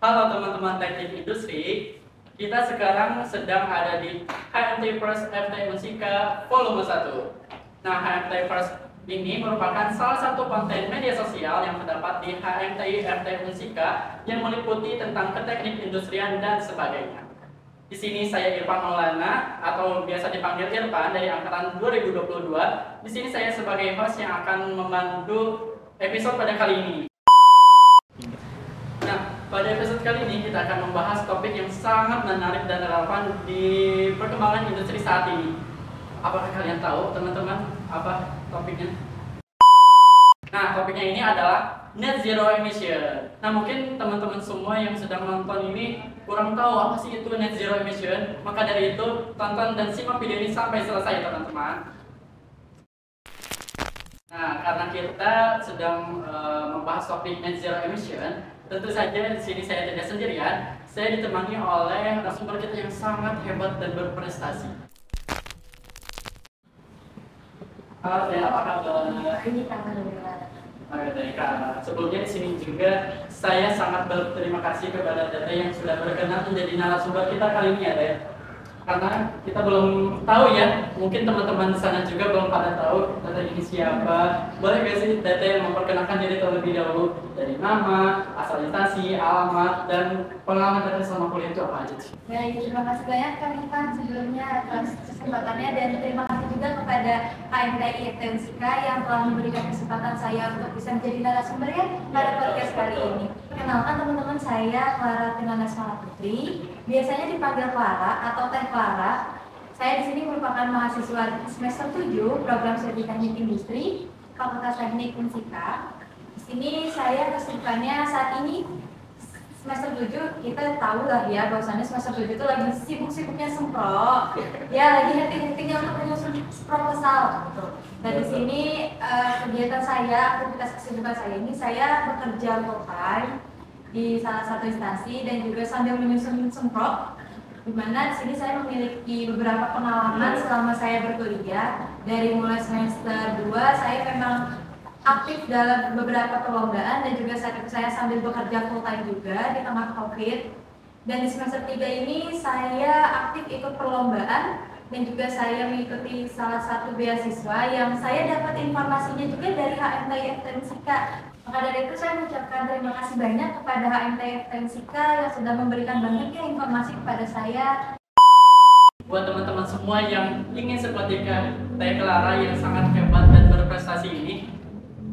Halo teman-teman teknik industri, kita sekarang sedang ada di HMT First FT Unsika volume 1. Nah, HMT First ini merupakan salah satu konten media sosial yang terdapat di HMT FT Unsika yang meliputi tentang keteknik industrian dan sebagainya. Di sini saya Irfan Maulana atau biasa dipanggil Irfan dari angkatan 2022. Di sini saya sebagai host yang akan membantu episode pada kali ini. Pada episode kali ini kita akan membahas topik yang sangat menarik dan relevan di perkembangan industri saat ini. Apakah kalian tahu, teman-teman, apa topiknya? Nah, topiknya ini adalah net zero emission. Nah, mungkin teman-teman semua yang sedang nonton ini kurang tahu apa sih itu net zero emission. Maka dari itu, tonton dan simak video ini sampai selesai, teman-teman. Nah, karena kita sedang membahas topik net zero emission, tentu saja di sini saya tidak sendirian. Saya ditemani oleh narasumber kita yang sangat hebat dan berprestasi. Halo, apa kabar? Ini alhamdulillah. Sebelumnya di sini juga saya sangat berterima kasih kepada Tete yang sudah berkenan menjadi narasumber kita kali ini ya, Tete. Karena kita belum tahu ya, mungkin teman-teman di sana juga belum pada tahu Tete ini siapa. Boleh gak sih Tete memperkenalkan diri terlebih dahulu dari nama, asal instansi, alamat, dan pengalaman Tete selama kuliah itu apa aja sih? Baik, terima kasih banyak Kak Irfan sebelumnya atas kesempatannya dan terima kasih juga kepada HMTI FT Unsika yang telah memberikan kesempatan saya untuk bisa menjadi narasumber ya pada podcast kali ini. Kenalkan teman-teman, saya Clara Tinanasmala Putri, biasanya dipanggil Clara atau Teh Clara. Saya di sini merupakan mahasiswa semester 7 program studi teknik industri Fakultas Teknik Unsika. Di sini saya kesibukannya saat ini semester 7, kita tahu lah ya bahwasannya semester 7 itu lagi sibuk-sibuknya semprot. Ya, lagi hati-hatinya untuk menyusun proposal gitu. Dan di sini kegiatan saya, aktivitas kesibukan saya ini, saya bekerja full time di salah satu instansi dan juga sambil menyusun semprot. Di mana di sini saya memiliki beberapa pengalaman selama saya berkuliah. Dari mulai semester 2 saya memang aktif dalam beberapa perlombaan dan juga saat itu saya sambil bekerja full time juga di tengah COVID. Dan di semester 3 ini saya aktif ikut perlombaan dan juga saya mengikuti salah satu beasiswa yang saya dapat informasinya juga dari HMTI FT Unsika. Maka dari itu saya mengucapkan terima kasih banyak kepada HMTI FT Unsika yang sudah memberikan banyaknya informasi kepada saya. Buat teman-teman semua yang ingin seperti Teh Clara yang sangat hebat dan berprestasi ini,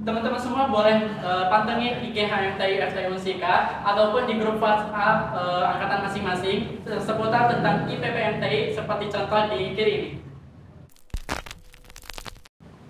teman-teman semua boleh pantengin IG HMTI FT Unsika ataupun di grup WhatsApp angkatan masing-masing seputar tentang IPPMTI seperti contoh di kiri ini.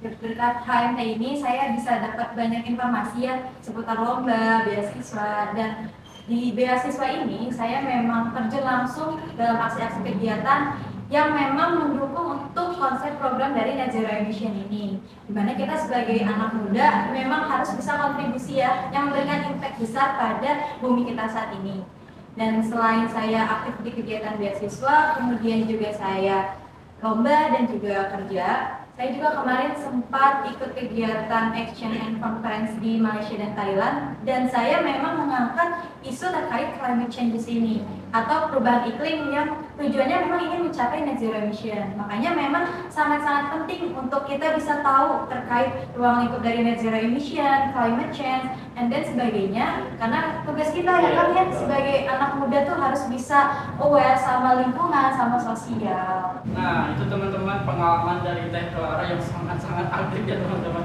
Berkat HMTI ini saya bisa dapat banyak informasi ya seputar lomba, beasiswa, dan di beasiswa ini saya memang terjun langsung dalam aksi-aksi kegiatan yang memang mendukung untuk konsep program dari net zero emission ini. Dimana kita sebagai anak muda memang harus bisa kontribusi ya, yang memberikan impact besar pada bumi kita saat ini. Dan selain saya aktif di kegiatan beasiswa, kemudian juga saya lomba dan juga kerja. Saya juga kemarin sempat ikut kegiatan Exchange and Conference di Malaysia dan Thailand, dan saya memang mengangkat isu terkait climate change di sini atau perubahan iklim yang tujuannya memang ingin mencapai net zero emission. Makanya memang sangat-sangat penting untuk kita bisa tahu terkait ruang lingkup dari net zero emission, climate change, and then sebagainya. Karena tugas kita ya kan ya sebagai anak muda tuh harus bisa aware sama lingkungan, sama sosial. Nah, itu teman-teman pengalaman dari Teh Clara yang sangat-sangat aktif ya teman-teman.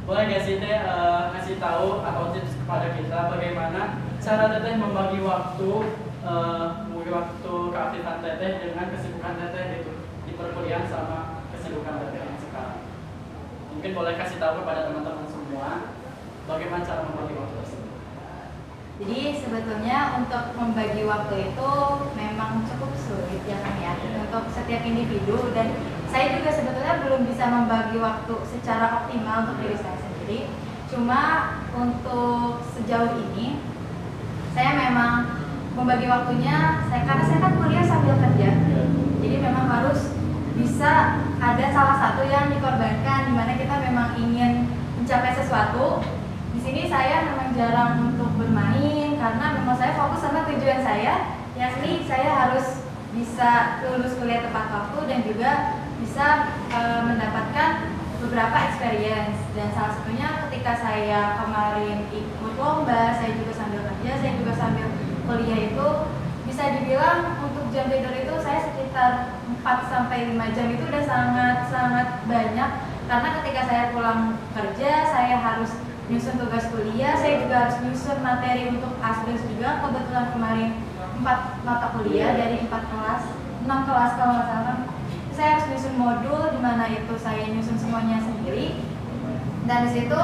Boleh gak sih Teh ngasih tahu atau tips kepada kita bagaimana cara Teteh membagi waktu keaktifan Teteh dengan kesibukan Teteh gitu di perkuliahan sama kesibukan Teteh yang sekarang. Mungkin boleh kasih tahu kepada teman-teman semua bagaimana cara membagi waktu tersebut. Jadi sebetulnya untuk membagi waktu itu memang cukup sulit ya kan ya untuk setiap individu, dan saya juga sebetulnya belum bisa membagi waktu secara optimal untuk diri saya sendiri. Cuma untuk sejauh ini saya memang membagi waktunya, karena saya kan kuliah sambil kerja, jadi memang harus bisa ada salah satu yang dikorbankan, dimana kita memang ingin mencapai sesuatu. Di sini saya memang jarang untuk bermain, karena memang saya fokus sama tujuan saya, yakni saya harus bisa lulus kuliah tepat waktu dan juga bisa mendapatkan beberapa experience. Dan salah satunya ketika saya kemarin ikut lomba, saya juga sambil kerja, saya juga sambil kuliah, itu bisa dibilang untuk jam tidur itu saya sekitar 4-5 jam itu udah sangat banyak, karena ketika saya pulang kerja saya harus nyusun tugas kuliah, saya juga harus nyusun materi untuk asdos juga. Kebetulan kemarin 4 mata kuliah dari 6 kelas kalau nggak salah. Saya harus nyusun modul di mana itu saya nyusun semuanya sendiri. Dan di situ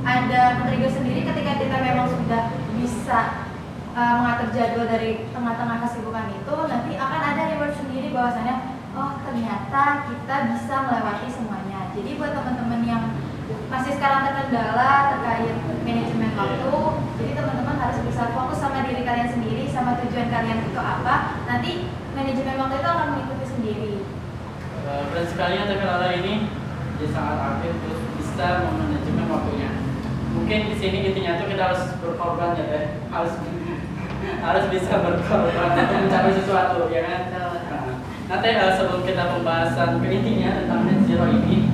ada trigger sendiri ketika kita memang sudah bisa mengatur jadwal dari tengah-tengah kesibukan itu, nanti akan ada reward sendiri bahwasanya oh ternyata kita bisa melewati semuanya. Jadi buat teman-teman yang masih sekarang terkendala terkait manajemen waktu, jadi teman-teman harus bisa fokus sama diri kalian sendiri, sama tujuan kalian itu apa. Nanti manajemen waktu itu akan mengikuti sendiri. Keren sekali ya Lala ini, dia sangat aktif terus bisa memanajemen waktunya. Mungkin di sini intinya tuh kita harus berkorban ya Teh, harus bisa berkorban untuk mencapai sesuatu ya kan. Nanti sebelum kita pembahasan ke intinya tentang net zero ini,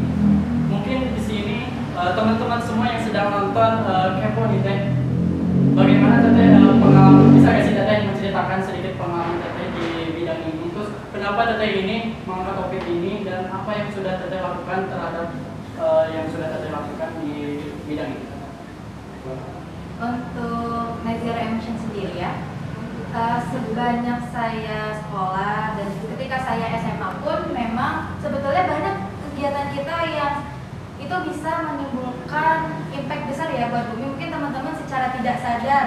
mungkin di sini teman-teman semua yang sedang nonton kepo nih Teh, bagaimana Teteh pengalaman, bisa nggak sih Teteh menceritakan sedikit pengalaman Teteh di bidang ini, terus kenapa Teteh ini mengangkat topik ini dan apa yang sudah Teteh lakukan terhadap yang sudah Teteh lakukan di bidang ini? Untuk net zero emission sendiri ya, sebanyak saya sekolah dan ketika saya SMA pun memang sebetulnya banyak kegiatan kita yang itu bisa menimbulkan impact besar ya buat bumi. Mungkin teman-teman secara tidak sadar,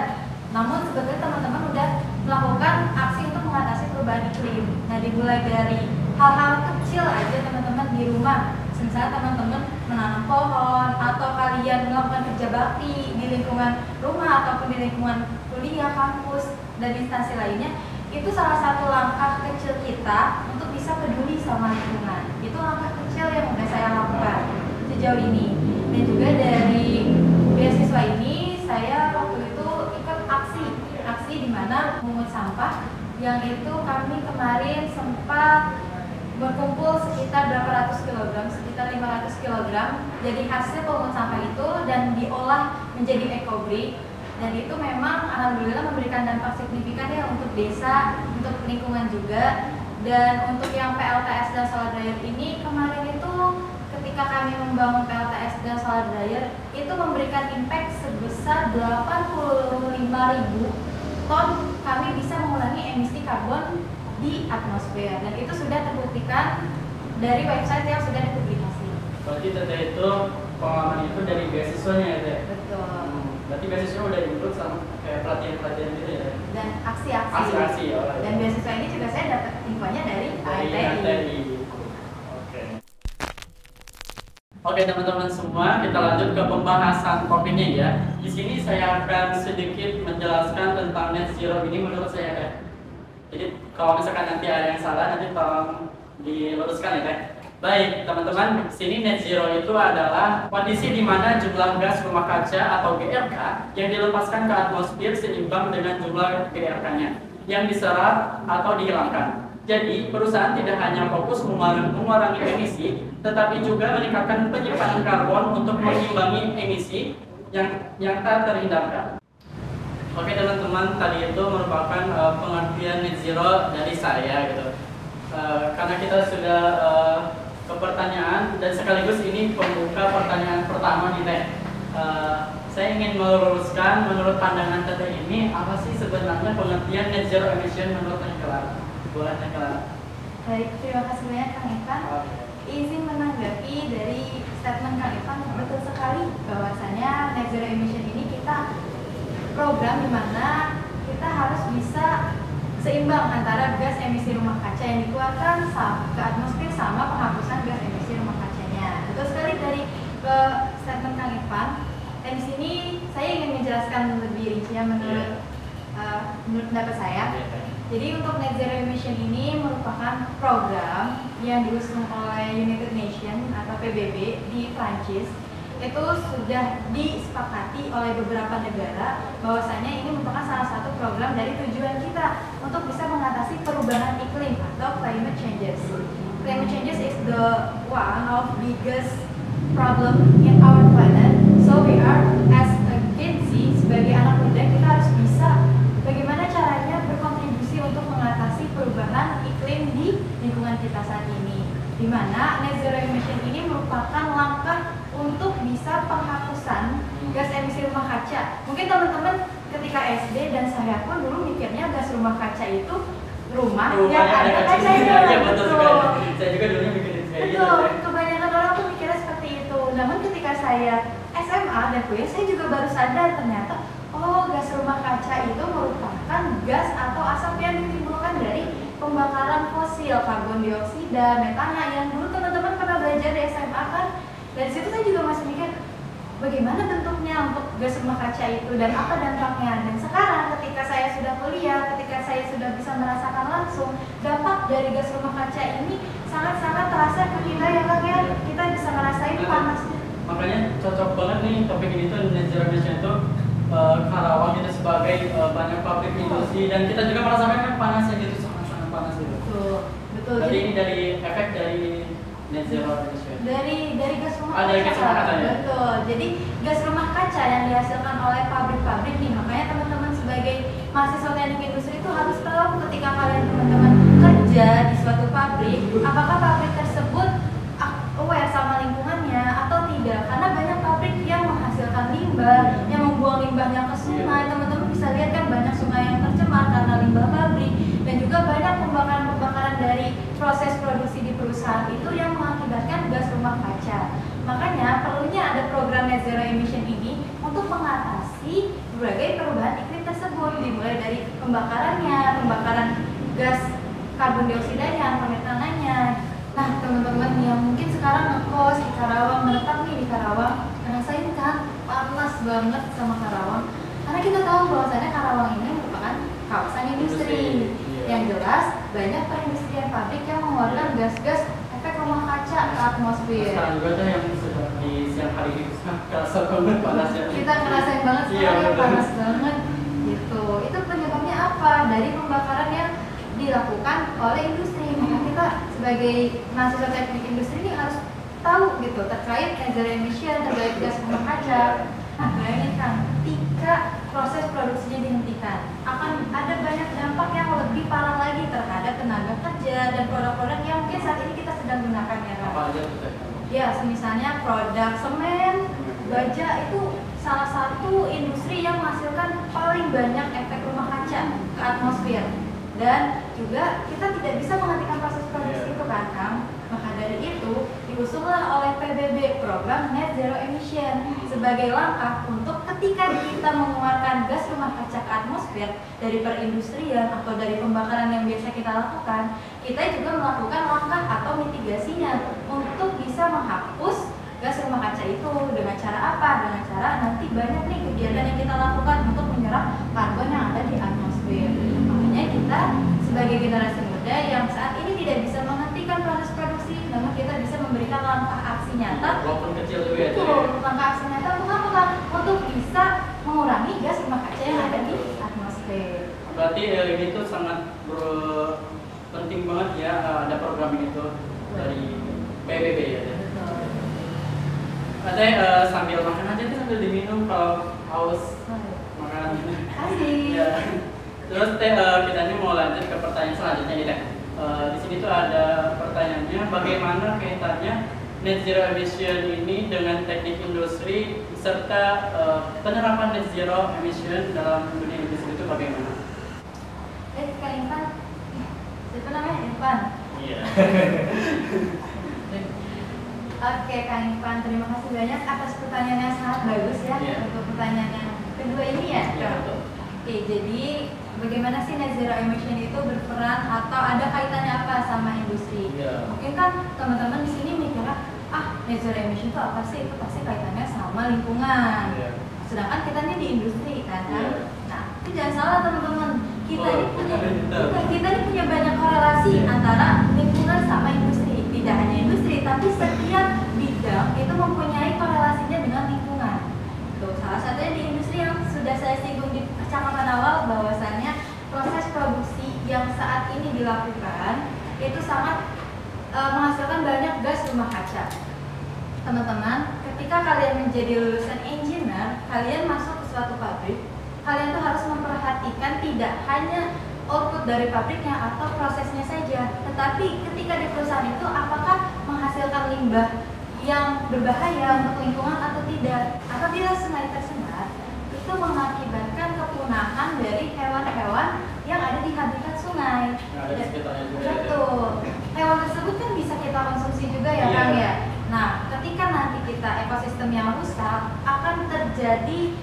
namun sebetulnya teman-teman udah melakukan aksi untuk mengatasi perubahan iklim. Nah, dimulai dari hal-hal kecil aja teman-teman di rumah. Misalnya teman-teman menanam pohon atau kalian melakukan kerja bakti di lingkungan rumah ataupun di lingkungan kuliah, kampus, dan instansi lainnya, itu salah satu langkah kecil kita untuk bisa peduli sama lingkungan. Itu langkah kecil yang udah saya lakukan sejauh ini. Dan juga dari beasiswa ini saya waktu itu ikut aksi di mana mengungut sampah, yang itu kami kemarin sempat berkumpul sekitar berapa ratus kilogram, sekitar 500 kilogram. Jadi hasil pemungut sampah itu dan diolah menjadi eco-brick, dan itu memang alhamdulillah memberikan dampak signifikan ya untuk desa, untuk lingkungan juga. Dan untuk yang PLTS dan solar dryer ini kemarin itu ketika kami membangun PLTS dan solar dryer itu memberikan impact sebesar 85.000 ton, kami bisa mengurangi emisi karbon di atmosfer, dan itu sudah terbuktikan dari website yang sudah dipublikasi. Berarti Teteh itu pengalaman itu dari beasiswanya ya Teh? Betul. Berarti beasiswa udah ikut sama kayak pelatihan gitu ya? Dan aksi-aksi. Ya. Dan beasiswa ini juga saya dapat infonya dari AITI. Oke teman-teman semua, kita lanjut ke pembahasan topiknya ya. Di sini saya akan sedikit menjelaskan tentang net zero ini menurut saya Teh. Jadi kalau misalkan nanti ada yang salah, nanti tolong diluruskan ya Teh. Baik teman-teman, di sini net zero itu adalah kondisi di mana jumlah gas rumah kaca atau GRK yang dilepaskan ke atmosfer seimbang dengan jumlah GRK-nya yang diserap atau dihilangkan. Jadi perusahaan tidak hanya fokus mengurangi emisi, tetapi juga meningkatkan penyimpanan karbon untuk mengimbangi emisi yang tak terhindarkan. Oke teman-teman, tadi itu merupakan pengertian net zero dari saya gitu. Karena kita sudah ke pertanyaan dan sekaligus ini pembuka pertanyaan pertama nih Teh. Saya ingin meluruskan menurut pandangan Teteh ini apa sih sebenarnya pengertian net zero emission menurut Teh Clara? Boleh Teh Clara? Baik, terima kasih banyak Kang Ivan. Izin menanggapi dari statement Kang Ivan, betul sekali bahwasanya net zero emission ini kita program di mana kita harus bisa seimbang antara gas emisi rumah kaca yang dikeluarkan ke atmosfer sama penghapusan gas emisi rumah kacanya. Betul sekali dari statement Kang Ivan. Dan di sini saya ingin menjelaskan lebih rincinya menurut pendapat saya. Jadi untuk net zero emission ini merupakan program yang diusung oleh United Nations atau PBB di Prancis. Itu sudah disepakati oleh beberapa negara bahwasanya ini merupakan salah satu program dari tujuan kita untuk bisa mengatasi perubahan iklim atau climate changes. Climate changes is the one of biggest problem in our planet. So we are as a Gen Z, sebagai anak muda, kita harus bisa bagaimana caranya berkontribusi untuk mengatasi perubahan iklim di lingkungan kita saat ini. Di mana net zero emission ini merupakan langkah untuk bisa penghapusan gas emisi rumah kaca. Mungkin teman-teman ketika SD dan saya pun dulu mikirnya gas rumah kaca itu rumah yang ada kacanya. Iya, betul sekali. Saya juga dulunya mikirin kayak gitu. Betul, kebanyakan orang tuh mikirnya seperti itu. Namun ketika saya SMA dan kuliah, saya juga baru sadar ternyata oh, gas rumah kaca itu merupakan gas atau asap yang ditimbulkan dari pembakaran fosil, karbon dioksida, metana yang dulu teman-teman pernah belajar di SMA kan. Dari situ saya juga masih mikir bagaimana bentuknya untuk gas rumah kaca itu dan apa dampaknya. Dan sekarang ketika saya sudah kuliah, ketika saya sudah bisa merasakan langsung dampak dari gas rumah kaca ini sangat-sangat terasa ke kita ya Kak ya. Kita bisa ngerasain panasnya. Makanya cocok banget nih topik ini tuh net zero emission itu Karawang itu sebagai banyak pabrik industri dan kita juga merasakan kan panasnya gitu, sangat-sangat panas gitu. Betul, betul. Jadi ini dari efek dari net zero emission. Dari gas rumah kaca. Dari gas rumah kaca ya? Betul. Jadi gas rumah kaca yang dihasilkan oleh pabrik-pabrik nih, makanya teman-teman sebagai mahasiswa teknik industri itu harus tahu ketika kalian teman-teman kerja di suatu pabrik, apakah pabrik tersebut aware sama lingkungannya atau tidak? Karena banyak pabrik yang menghasilkan limbah, yang membuang limbahnya ke sungai. Teman-teman bisa lihat kan banyak sungai yang tercemar karena limbah pabrik dan juga banyak pembakaran-pembakaran dari proses produksi di perusahaan itu yang mengakibatkan gas rumah kaca. Makanya perlunya ada program net zero emission ini untuk mengatasi berbagai perubahan iklim tersebut, dimulai dari pembakaran gas karbon dioksidanya, metananya. Nah, teman-teman yang mungkin sekarang ngekos di Karawang, menetap nih di Karawang, ngerasain kan panas banget sama Karawang. Karena kita tahu bahwasannya Karawang ini merupakan kawasan industri. Yang jelas banyak perindustrian pabrik yang mengeluarkan gas-gas efek rumah kaca ke atmosfer. Sekarang juga tuh yang sudah di siang hari ini kerasa banget panasnya. Kita ngerasain banget sekarang panas banget gitu. Itu penyebabnya apa? Dari pembakaran yang dilakukan oleh industri. Maka kita sebagai mahasiswa teknik industri ini harus tahu gitu terkait net zero emission, terkait gas rumah kaca. Nah, bayangin kan, ketika proses produksinya dihentikan, akan ada banyak dampak yang lebih parah lagi terhadap tenaga kerja dan produk-produk yang mungkin saat ini kita sedang gunakan ya kan? Apa aja tuh? Ya, misalnya produk semen, baja itu salah satu industri yang menghasilkan paling banyak efek rumah kaca ke atmosfer. Dan juga kita tidak bisa menghentikan proses produksi itu kan, Kang. Maka dari itu diusunglah oleh PBB program Net Zero Emission sebagai langkah untuk ketika kita mengeluarkan gas rumah kaca ke atmosfer dari perindustrian atau dari pembakaran yang biasa kita lakukan, kita juga melakukan langkah atau mitigasinya untuk bisa menghapus gas rumah kaca itu. Dengan cara apa? Dengan cara nanti banyak nih kegiatan yang kita lakukan untuk menyerap karbon yang ada di atmosfer. Makanya kita sebagai generasi muda yang saat ini tidak bisa menghentikan proses produksi, namun kita bisa memberikan langkah aksi nyata. Walaupun kecil juga ya. Langkah aksi nyata untuk apa? Untuk bisa mengurangi gas rumah kaca yang ada di atmosfer. Berarti ini tuh sangat penting banget ya, ada program ini tuh dari PBB ya. Katanya sambil makan aja tuh sambil diminum kalau haus makan ini. Kasih. Ya. Terus kita ini mau lanjut ke pertanyaan selanjutnya nih Teh. Di sini tuh ada pertanyaannya, bagaimana kaitannya net zero emission ini dengan teknik industri serta penerapan net zero emission dalam dunia industri itu bagaimana? Kak Irfan, siapa namanya Irfan? Iya. Oke, Kang Irfan, terima kasih banyak atas pertanyaannya, sangat bagus ya. Untuk pertanyaan yang kedua ini ya. Betul. Oke, jadi bagaimana sih net zero emission itu berperan atau ada kaitannya apa sama industri? Mungkin kan teman-teman di sini mikirnya, net zero emission itu apa sih? Itu pasti kaitannya sama lingkungan. Sedangkan kita ini di industri kan? Nah, itu jangan salah teman-teman. Kita ini punya banyak korelasi antara lingkungan sama industri. Tidak hanya industri, tapi setiap bidang itu mempunyai korelasinya dengan lingkungan. Tuh, salah satunya di industri yang sudah saya singgung di percakapan awal bahwasannya dilakukan itu sangat menghasilkan banyak gas rumah kaca. Teman-teman, ketika kalian menjadi lulusan engineer, kalian masuk ke suatu pabrik, kalian tuh harus memperhatikan tidak hanya output dari pabriknya atau prosesnya saja, tetapi ketika di perusahaan itu apakah menghasilkan limbah yang berbahaya untuk lingkungan atau tidak. Apabila sungai tercemar, itu mengakibatkan kepunahan dari hewan-hewan yang ada di habitat sungai. Betul. Hewan tersebut kan bisa kita konsumsi juga ya, Kang ya. Nah, ketika nanti kita ekosistem yang rusak, akan terjadi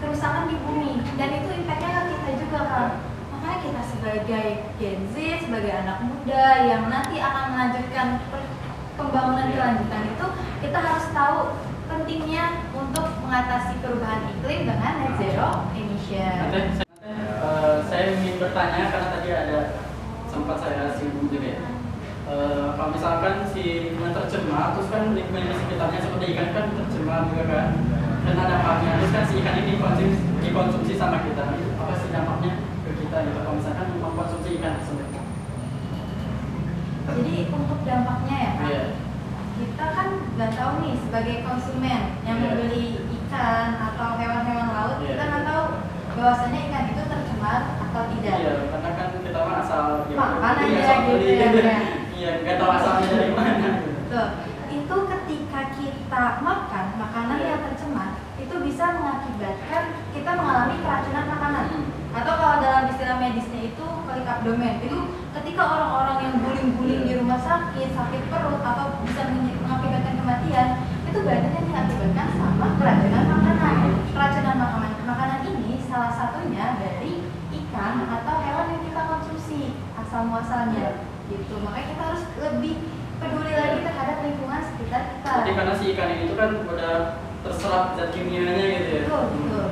kerusakan di bumi dan itu impactnya ke kita juga, Kang. Makanya kita sebagai Gen Z, sebagai anak muda yang nanti akan melanjutkan pembangunan kelanjutan itu, kita harus tahu pentingnya untuk mengatasi perubahan iklim dengan net zero emission. Saya ingin bertanya karena tadi ada sempat saya singgung juga ya. Kalau misalkan si lingkungan tercemar, terus kan lingkungan di sekitarnya seperti ikan kan tercemar juga kan, dan ada dampaknya. Terus kan si ikan ini dikonsumsi sama kita. Apa sih dampaknya ke kita gitu? Kalau misalkan mengkonsumsi ikan tersebut. Jadi untuk dampaknya ya Kak, kita kan nggak tahu nih sebagai konsumen yang membeli ikan atau hewan-hewan laut, kita nggak tahu bahwasanya ikan itu tercemar atau tidak. Iya, karena kan kita mah asal makan aja gitu ya kan. Iya, nggak tahu asalnya dari mana. Tuh, itu ketika kita makan makanan yang tercemar, itu bisa mengakibatkan kita mengalami keracunan makanan. Atau kalau dalam istilah medisnya itu kolik abdomen. Itu ketika orang-orang yang guling-guling di rumah sakit, sakit perut atau bisa mengakibatkan kematian, itu banyak yang diakibatkan sama keracunan makanan. Keracunan makanan ini salah satunya dari ikan atau hewan yang kita konsumsi asal muasalnya gitu. Makanya kita harus lebih peduli lagi terhadap lingkungan sekitar kita. Jadi karena si ikan itu kan udah terserap zat kimianya gitu ya. Betul.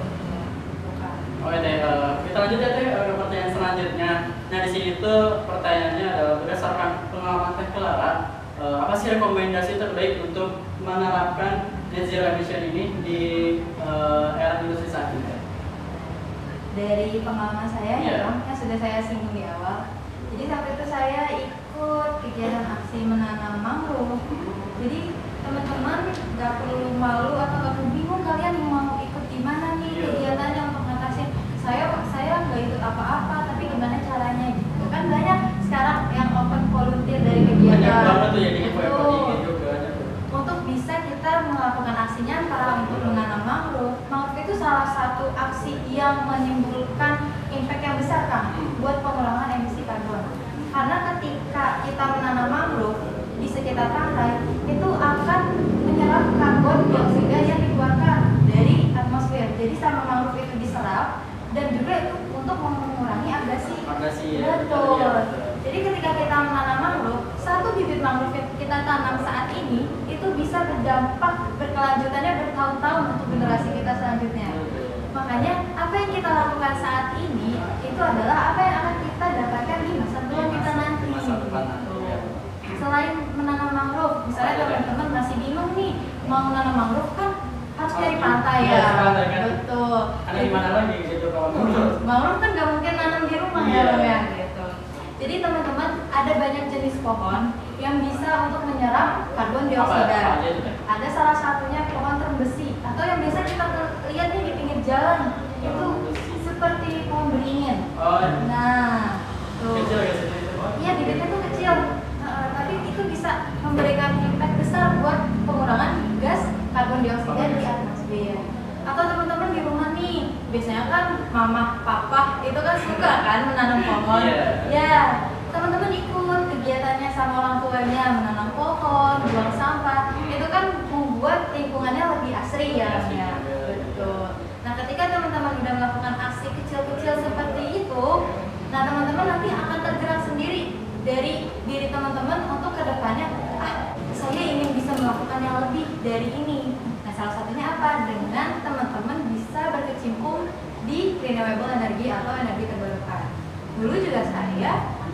Oke deh, kita lanjut ya ke pertanyaan selanjutnya. Nah di sini tuh pertanyaannya adalah berdasarkan pengalaman Teh Clara, apa sih rekomendasi terbaik untuk menerapkan net zero emission ini di era industri saat ini? Dari pengalaman saya ya Bang, yang sudah saya singgung di awal. Jadi saat itu saya ikut kegiatan aksi menanam mangrove. Jadi teman-teman nggak perlu malu atau nggak perlu bingung kalian mau ikut di mana nih kegiatannya untuk ngatasin saya nggak ikut apa-apa tapi gimana caranya gitu kan. Banyak sekarang yang open volunteer dari kegiatan. Banyak banget tuh ya di juga. Untuk bisa kita melakukan aksinya antara untuk menanam mangrove. Mangrove itu salah satu aksi yang menimbulkan impact yang besar kan buat pengurangan emisi karbon. Karena ketika kita menanam mangrove di sekitar pantai itu akan menyerap karbon dioksida yang dikeluarkan dari atmosfer. Jadi sama mangrove itu diserap dan juga itu untuk mengurangi abrasi. Betul. Jadi ketika kita menanam mangrove, satu bibit mangrove yang kita tanam saat ini itu bisa berdampak berkelanjutannya bertahun-tahun untuk generasi kita selanjutnya. Makanya apa yang kita lakukan saat ini itu adalah apa yang akan kita dapatkan di masa depan kita nanti. Selain menanam mangrove, misalnya teman-teman masih bingung nih mau menanam mangrove kan harus dari pantai ya. Betul. Ada di mana lagi gitu kalau mangrove kan nggak mungkin nanam di rumah ya gitu. Jadi teman-teman ada banyak jenis pohon yang bisa untuk menyerap karbon dioksida. Ada salah satunya pohon terbesi atau yang biasa kita lihat nih di pinggir jalan itu seperti pohon beringin. Nah, tuh. Kecil ya sih. Iya, bibitnya tuh kecil. Tapi itu bisa memberikan impact besar buat pengurangan gas karbon dioksida di atmosfer. Atau teman-teman di rumah nih, biasanya kan mama, papa itu kan suka kan menanam pohon. Ya, teman-teman ikut kegiatannya sama orang tuanya menanam pohon, buang sampah. Itu kan membuat lingkungannya lebih asri ya. Betul. Nah, ketika teman-teman udah melakukan aksi kecil-kecil seperti itu, nah teman-teman nanti akan tergerak sendiri dari diri teman-teman untuk kedepannya, saya ingin bisa melakukan yang lebih dari ini. Nah, salah satunya apa? Dengan teman-teman bisa berkecimpung di renewable energy atau energi terbarukan. Dulu juga saya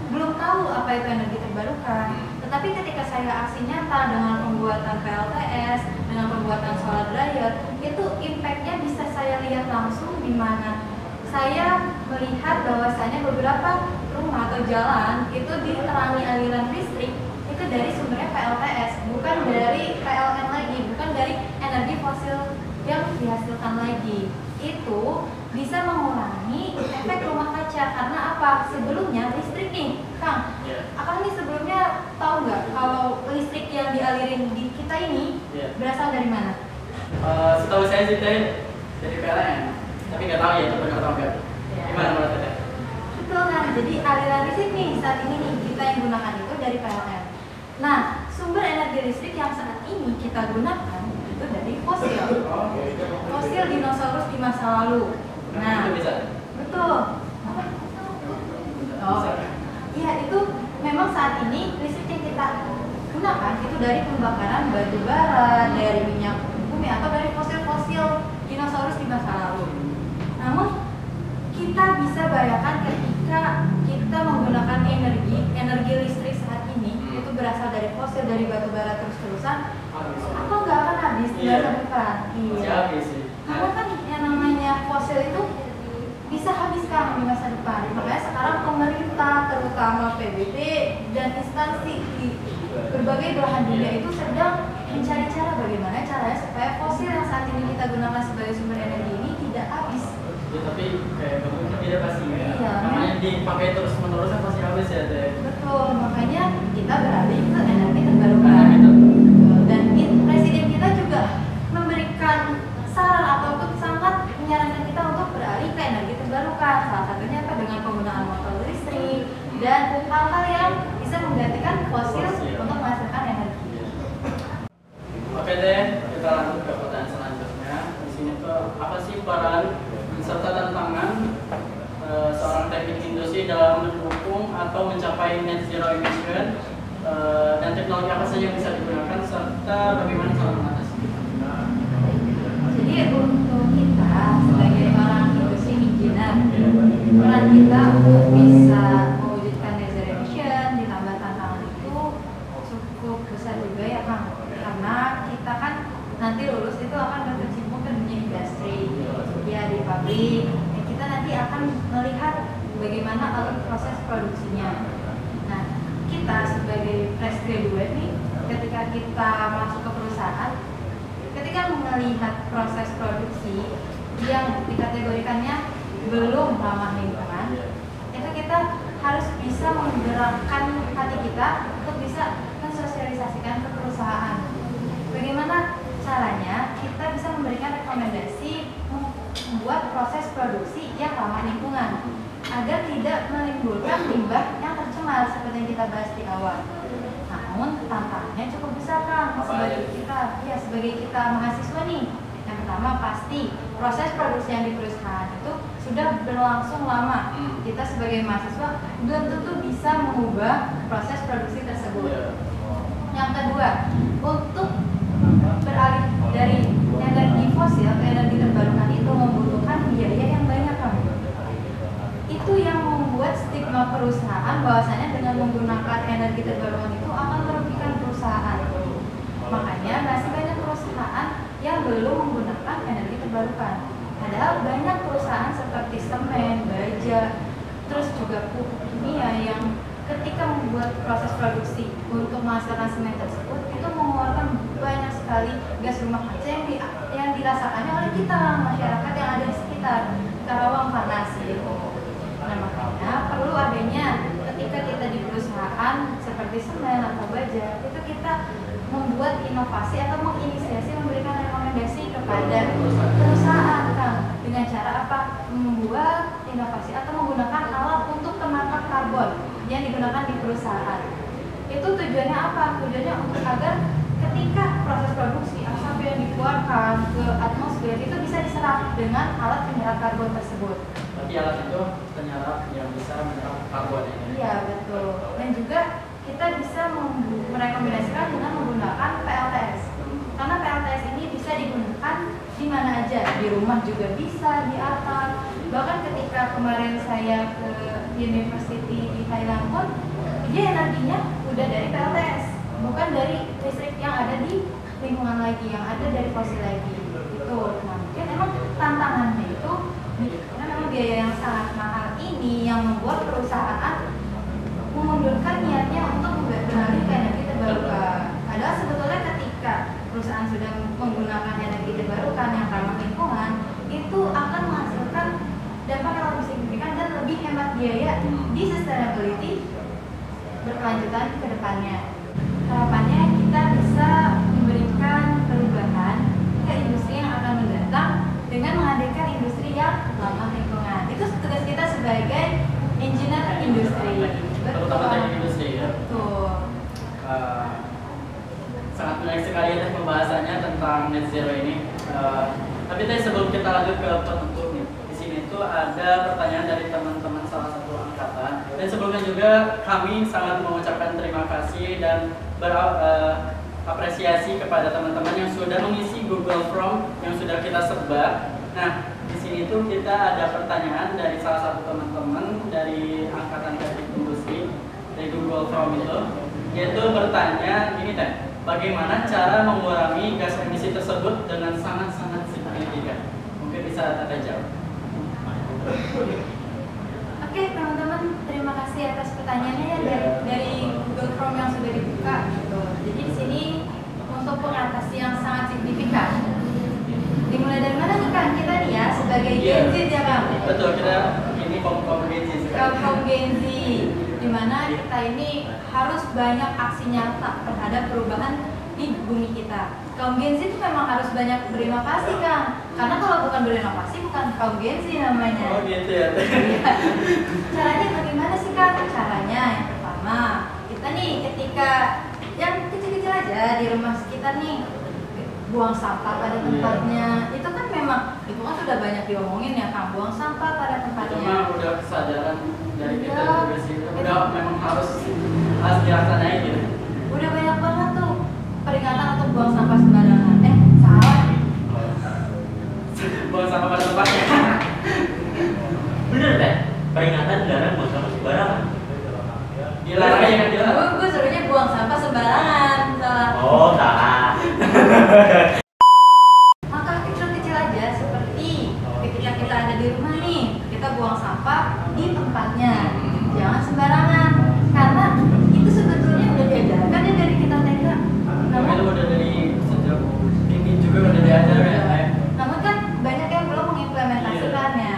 belum tahu apa itu energi terbarukan, tetapi ketika saya aksinya antara dengan pembuatan PLTS, dengan pembuatan solar dryer, itu impactnya bisa saya lihat langsung di mana saya melihat bahwasanya beberapa rumah atau jalan itu diterangi aliran listrik itu dari sumbernya PLTS, bukan dari PLN lagi, bukan dari energi fosil yang dihasilkan lagi. Itu bisa mengurangi efek rumah kaca. Karena apa? Sebelumnya listrik nih, Kang. Akang nih sebelumnya tahu nggak kalau listrik yang dialirin di kita ini berasal dari mana? Setahu saya sih teh dari PLN, tapi nggak tahu ya itu benar atau enggak. Gimana menurut Teteh? Betul kan? Jadi aliran listrik nih saat ini nih kita yang gunakan itu dari PLN. Nah, sumber energi listrik yang saat ini kita gunakan itu dari fosil. Fosil dinosaurus di masa lalu. Nah, Itu bisa. betul. Oh, iya itu memang saat ini listrik yang kita gunakan itu dari pembakaran batu bara, dari minyak bumi atau dari fosil-fosil dinosaurus di masa lalu. Namun kita bisa bayangkan ketika kita menggunakan energi listrik saat ini itu berasal dari fosil, dari batu bara terus-terusan, apa nggak akan habis di masa depan? Masih habis sih. Karena kan yang namanya fosil itu bisa habis kan di masa depan. Makanya sekarang pemerintah, terutama PBB dan instansi di berbagai belahan dunia itu sedang mencari cara bagaimana caranya supaya fosil yang saat ini kita gunakan sebagai sumber energi ini tidak habis. Ya, tapi kayak mungkin tidak pasti ya. Iya. Namanya dipakai terus menerus kan pasti habis ya Teh. Betul, makanya kita beralih ke energi terbarukan. Dan presiden kita juga memberikan saran ataupun sangat menyarankan kita untuk beralih ke energi terbarukan. Salah satunya apa? Dengan penggunaan motor listrik dan hal-hal yang bisa menggantikan fosil untuk menghasilkan energi. Oke deh, kita lanjut ke pertanyaan selanjutnya. Di sini tuh apa sih peran serta tantangan seorang teknik industri dalam mendukung atau mencapai net zero emission, dan teknologi apa saja yang bisa digunakan serta bagaimana cara mengatasi? Jadi untuk kita sebagai orang industri engineer, peran kita untuk bisa mewujudkan net zero emission ditambah tantangan itu cukup besar juga ya Kang. Karena kita kan nanti lulus itu akan berkecimpung ke dunia industri, ya di pabrik. Dan kita nanti akan melihat bagaimana alur proses produksinya. Nah, kita sebagai fresh graduate nih, ketika kita masuk ke perusahaan, ketika melihat proses produksi yang dikategorikannya belum ramah lingkungan, itu kita harus bisa menggerakkan hati kita untuk bisa mensosialisasikan ke perusahaan. Bagaimana caranya kita bisa memberikan rekomendasi membuat proses produksi yang ramah lingkungan agar tidak menimbulkan limbah yang tercemar seperti yang kita bahas di awal. Namun tantangannya cukup besar Kang sebagai kita mahasiswa nih. Yang pertama pasti proses produksi yang di perusahaan itu sudah berlangsung lama. Kita sebagai mahasiswa belum tentu bisa mengubah proses produksi tersebut. Yang kedua, untuk beralih dari energi fosil ke energi terbarukan itu membutuhkan biaya yang banyak Kang. Itu yang membuat stigma perusahaan bahwasanya dengan menggunakan energi terbarukan itu akan merugikan perusahaan. Makanya masih banyak perusahaan yang belum menggunakan energi terbarukan. Padahal banyak perusahaan seperti semen, baja, terus juga pupuk kimia yang ketika membuat proses produksi untuk menghasilkan semen tersebut itu mengeluarkan banyak sekali gas rumah kaca yang dirasakannya oleh kita masyarakat yang ada di sekitar Karawang panas gitu. Nah makanya perlu adanya ketika kita di perusahaan seperti semen atau baja itu kita membuat inovasi atau menginisiasi memberikan rekomendasi kepada perusahaan Kang dengan cara apa? Membuat inovasi atau menggunakan alat untuk penangkap karbon yang digunakan di perusahaan. Itu tujuannya apa? Tujuannya untuk agar ketika proses produksi asap yang dikeluarkan ke atmosfer itu bisa diserap dengan alat penyerap karbon tersebut. Berarti alat itu penyerap yang bisa menyerap karbon ini. Iya betul. Dan juga kita bisa merekomendasikan dengan menggunakan PLTS. Karena PLTS ini bisa digunakan di mana aja, di rumah juga bisa, di atap. Bahkan ketika kemarin saya ke university di Thailand pun, dia energinya udah dari PLTS, bukan dari listrik yang ada di lingkungan lagi, yang ada dari fosil lagi. Itu. Nah, mungkin emang tantangannya itu, karena memang biaya yang sangat mahal ini yang membuat perusahaan memundurkan niatnya untuk beralih ke energi terbarukan. Padahal sebetulnya ketika perusahaan sudah menggunakan energi terbarukan yang ramah lingkungan, itu akan menghasilkan dampak yang lebih signifikan dan lebih hemat biaya di sustainability berkelanjutan ke depannya. Harapannya kita bisa memberikan perubahan ke industri yang akan mendatang dengan menghadirkan industri yang ramah lingkungan. Itu tugas kita sebagai engineer industri. Terutama teknik industri ya. Betul. Sangat menarik sekali ya pembahasannya tentang net zero ini. Tapi tadi sebelum kita lanjut ke penutup nih, di sini tuh ada pertanyaan dari teman-teman salah satu angkatan. Dan sebelumnya juga kami sangat mengucapkan terima kasih dan berapresiasi kepada teman-teman yang sudah mengisi Google Form yang sudah kita sebar. Nah, di sini tuh kita ada pertanyaan dari salah satu teman-teman dari angkatan teknik industri dari Google Form itu, yaitu bertanya gini teh, bagaimana cara mengurangi gas emisi tersebut dengan sangat-sangat signifikan? Mungkin bisa Tata jawab. Oke teman-teman, terima kasih atas pertanyaannya ya dari Google Form yang sudah dibuka. Gitu. Jadi di sini untuk pengatasi yang sangat signifikan. Dimulai dari mana nih kan kita nih ya sebagai Gen Z ya Kang? Betul, kita ini kaum Gen Z sekarang. Kaum Gen Z, dimana kita ini harus banyak aksi nyata terhadap perubahan di bumi kita. Kaum Gen Z itu memang harus banyak berinovasi Kang, karena kalau bukan berinovasi bukan kaum Gen Z namanya. Oh gitu ya. Caranya bagaimana sih Kang? Caranya yang pertama, kita nih ketika yang kecil-kecil aja di rumah sekitar nih buang sampah pada tempatnya. Itu kan memang itu kan sudah banyak diomongin ya Kang, buang sampah pada Itu tempatnya. mah udah kesadaran dari kita juga sih. Udah memang harus dilaksanain gitu. Udah banyak banget tuh peringatan untuk buang sampah sembarangan. Salah. Buang sampah pada tempatnya. Bener teh, peringatan dilarang buang sampah sembarangan. Dilarang ya kan dilarang. Gue suruhnya buang sampah sembarangan. Salah. Oh, salah. Maka kecil-kecil aja seperti ketika kita ada di rumah nih, kita buang sampah di tempatnya. Jangan sembarangan. Karena itu sebetulnya udah diajarkan ya dari kita TK. Tapi itu udah dari sejak dini juga udah diajarin ya. Namun kan banyak yang belum mengimplementasikannya.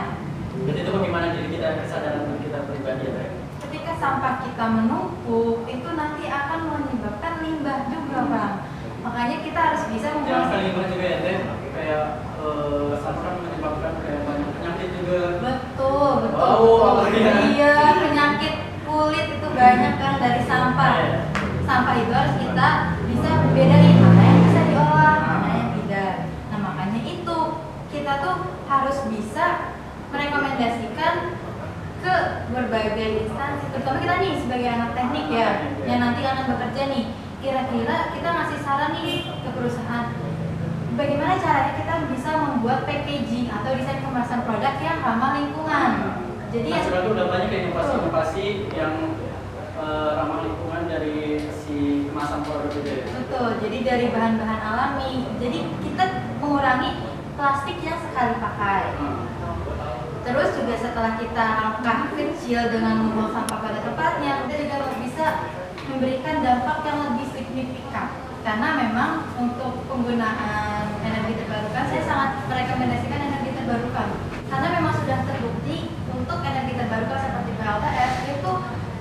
Jadi itu bagaimana diri kita kesadaran kita pribadi ya. Ketika sampah kita menumpuk, itu nanti akan menyebabkan limbah juga Bang. Makanya kita harus bisa Yang membuang paling penting juga ya teh, kayak sampah kan menyebabkan kayak banyak penyakit juga. betul, Oh, betul. iya. Iya, penyakit kulit itu banyak kan dari sampah. Iya. Sampah itu harus kita bisa bedain mana yang bisa diolah, mana yang tidak. Nah makanya itu kita tuh harus bisa merekomendasikan ke berbagai instansi, terutama kita nih sebagai anak teknik ya, yang nanti akan bekerja nih. Kira-kira kita ngasih saran nih ke perusahaan, bagaimana caranya kita bisa membuat packaging atau desain kemasan produk yang ramah lingkungan. Jadi Nah, sekarang tuh udah banyak inovasi-inovasi yang ramah lingkungan dari si kemasan produk itu ya. betul, jadi dari bahan-bahan alami. Jadi kita mengurangi plastik yang sekali pakai. Terus juga setelah kita langkah kecil dengan membuang sampah pada tempatnya, kita juga bisa memberikan dampak yang lebih signifikan. Karena memang untuk penggunaan energi terbarukan, saya sangat merekomendasikan energi terbarukan. Karena memang sudah terbukti untuk energi terbarukan seperti PLTS itu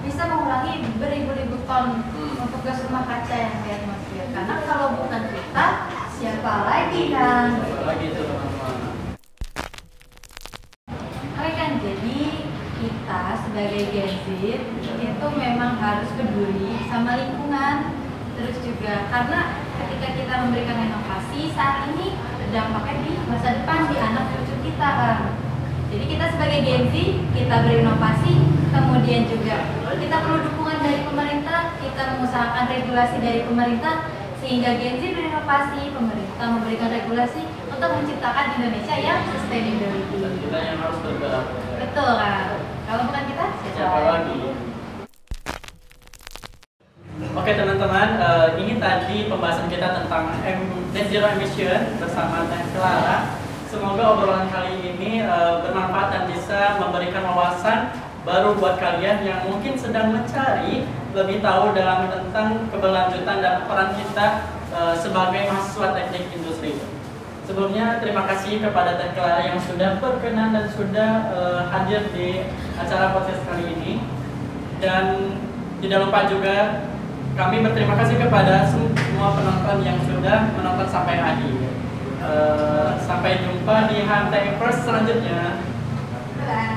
bisa mengurangi beribu-ribu ton untuk gas rumah kaca yang di atmosfer. Karena kalau bukan kita, siapa lagi kan? Lagi itu teman-teman. Oke kan, jadi kita sebagai Gen Z itu memang harus peduli sama lingkungan. Terus juga karena ketika kita memberikan inovasi saat ini dampaknya di masa depan di anak cucu kita kan. Jadi kita sebagai Gen Z kita berinovasi, kemudian juga kita perlu dukungan dari pemerintah, kita mengusahakan regulasi dari pemerintah sehingga Gen Z berinovasi, pemerintah memberikan regulasi untuk menciptakan Indonesia yang sustainability. Dan kita yang harus bergerak. Betul kan? Kalau bukan kita, Siapa lagi? Oke teman-teman, ini tadi pembahasan kita tentang net zero emission bersama Teh Clara. semoga obrolan kali ini bermanfaat dan bisa memberikan wawasan baru buat kalian yang mungkin sedang mencari lebih tahu dalam tentang keberlanjutan dan peran kita sebagai mahasiswa teknik industri. Sebelumnya terima kasih kepada Teh Clara yang sudah berkenan dan sudah hadir di acara podcast kali ini. Dan tidak lupa juga kami berterima kasih kepada semua penonton yang sudah menonton sampai akhir. Sampai jumpa di HMTI First selanjutnya. Bye.